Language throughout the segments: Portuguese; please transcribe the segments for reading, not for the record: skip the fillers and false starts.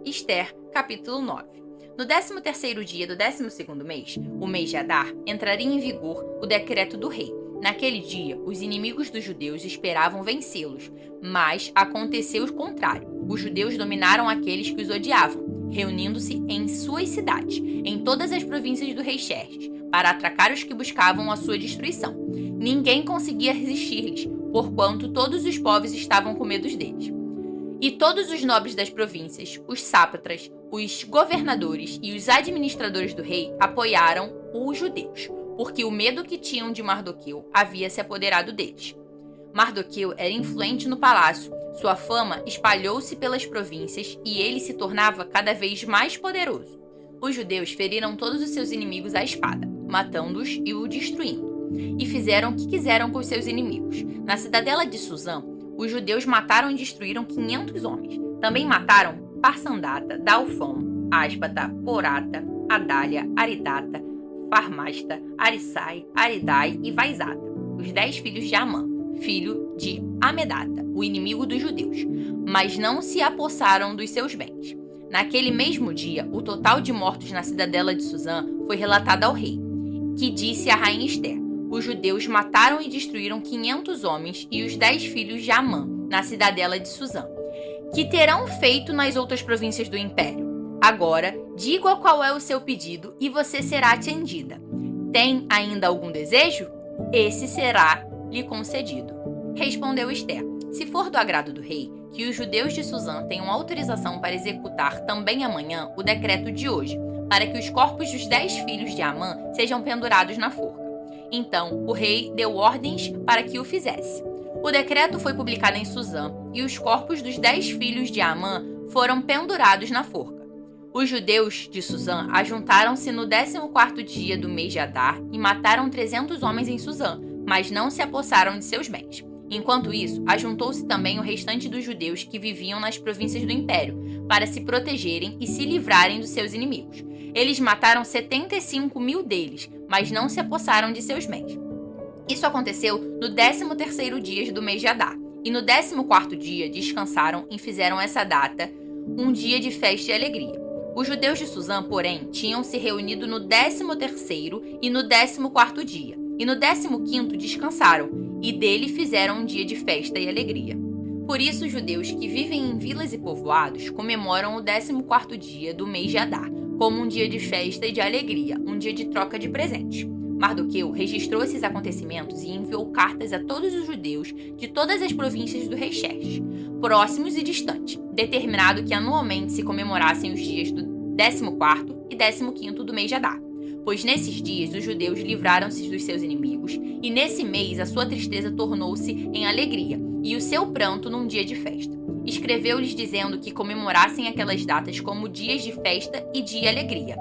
Esther, capítulo 9. No 13º dia do 12º mês, o mês de Adar, entraria em vigor o decreto do rei. Naquele dia, os inimigos dos judeus esperavam vencê-los, mas aconteceu o contrário. Os judeus dominaram aqueles que os odiavam, reunindo-se em suas cidades, em todas as províncias do rei Xerxes, para atracar os que buscavam a sua destruição. Ninguém conseguia resistir-lhes, porquanto todos os povos estavam com medo deles. E todos os nobres das províncias, os sátrapas, os governadores e os administradores do rei apoiaram os judeus, porque o medo que tinham de Mardoqueu havia se apoderado deles. Mardoqueu era influente no palácio, sua fama espalhou-se pelas províncias e ele se tornava cada vez mais poderoso. Os judeus feriram todos os seus inimigos à espada, matando-os e o destruindo, e fizeram o que quiseram com os seus inimigos. Na cidadela de Suzã, os judeus mataram e destruíram 500 homens. Também mataram Parsandata, Dalfão, Áspata, Porata, Adália, Aridata, Farmasta, Arissai, Aridai e Vaizata, os 10 filhos de Amã, filho de Amedata, o inimigo dos judeus, mas não se apossaram dos seus bens. Naquele mesmo dia, o total de mortos na cidadela de Suzã foi relatado ao rei, que disse à rainha Esther: os judeus mataram e destruíram 500 homens e os 10 filhos de Amã, na cidadela de Suzã. Que terão feito nas outras províncias do império? Agora, diga qual é o seu pedido e você será atendida. Tem ainda algum desejo? Esse será lhe concedido. Respondeu Esther: se for do agrado do rei, que os judeus de Suzã tenham autorização para executar também amanhã o decreto de hoje, para que os corpos dos 10 filhos de Amã sejam pendurados na forca. Então, o rei deu ordens para que o fizesse. O decreto foi publicado em Suzã, e os corpos dos 10 filhos de Amã foram pendurados na forca. Os judeus de Suzã ajuntaram-se no 14º dia do mês de Adar e mataram 300 homens em Suzã, mas não se apossaram de seus bens. Enquanto isso, ajuntou-se também o restante dos judeus que viviam nas províncias do império, para se protegerem e se livrarem dos seus inimigos. Eles mataram 75.000 deles, mas não se apossaram de seus bens. Isso aconteceu no 13º dia do mês de Adar, e no 14º dia descansaram e fizeram essa data um dia de festa e alegria. Os judeus de Suzã, porém, tinham se reunido no 13º e no 14º dia, e no 15º descansaram, e dele fizeram um dia de festa e alegria. Por isso, os judeus que vivem em vilas e povoados comemoram o 14º dia do mês de Adar, como um dia de festa e de alegria, um dia de troca de presentes. Mardoqueu registrou esses acontecimentos e enviou cartas a todos os judeus de todas as províncias do rei Xerxes, próximos e distantes, determinado que anualmente se comemorassem os dias do 14º e 15º do mês de Adar, pois nesses dias os judeus livraram-se dos seus inimigos, e nesse mês a sua tristeza tornou-se em alegria, e o seu pranto num dia de festa. Escreveu-lhes dizendo que comemorassem aquelas datas como dias de festa e de alegria,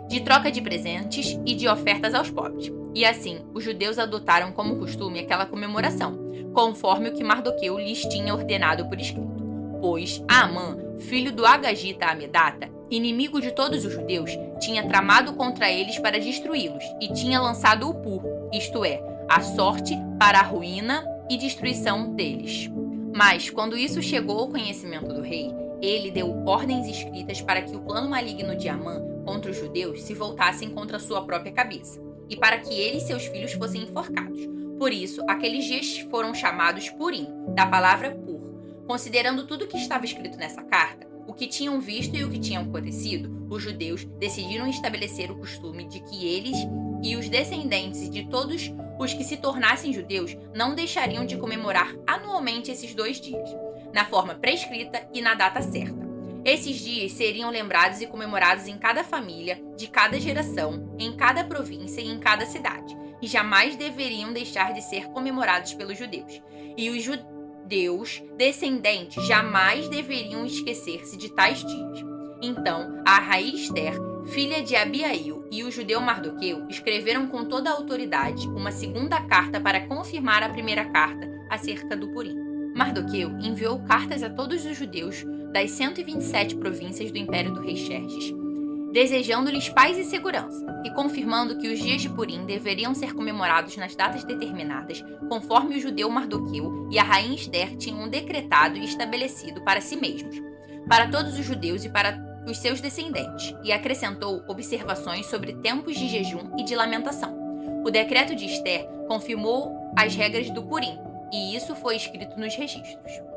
de troca de presentes e de ofertas aos pobres. E assim, os judeus adotaram como costume aquela comemoração, conforme o que Mardoqueu lhes tinha ordenado por escrito. Pois Amã, filho do Agagita Amedata, inimigo de todos os judeus, tinha tramado contra eles para destruí-los e tinha lançado o pur, isto é, a sorte, para a ruína e destruição deles. Mas, quando isso chegou ao conhecimento do rei, ele deu ordens escritas para que o plano maligno de Amã contra os judeus se voltassem contra sua própria cabeça, e para que ele e seus filhos fossem enforcados. Por isso, aqueles dias foram chamados Purim, da palavra pur. Considerando tudo o que estava escrito nessa carta, o que tinham visto e o que tinha acontecido, os judeus decidiram estabelecer o costume de que eles e os descendentes de todos os que se tornassem judeus não deixariam de comemorar anualmente esses 2 dias, na forma prescrita e na data certa. Esses dias seriam lembrados e comemorados em cada família, de cada geração, em cada província e em cada cidade, e jamais deveriam deixar de ser comemorados pelos judeus. E os judeus descendentes jamais deveriam esquecer-se de tais dias. Então, a rainha Esther, filha de Abiail, e o judeu Mardoqueu escreveram com toda a autoridade uma segunda carta para confirmar a primeira carta acerca do Purim. Mardoqueu enviou cartas a todos os judeus das 127 províncias do império do rei Xerxes, desejando-lhes paz e segurança, e confirmando que os dias de Purim deveriam ser comemorados nas datas determinadas, conforme o judeu Mardoqueu e a rainha Esther tinham decretado e estabelecido para si mesmos. Para todos os judeus e para os seus descendentes e acrescentou observações sobre tempos de jejum e de lamentação. O decreto de Ester confirmou as regras do Purim, e isso foi escrito nos registros.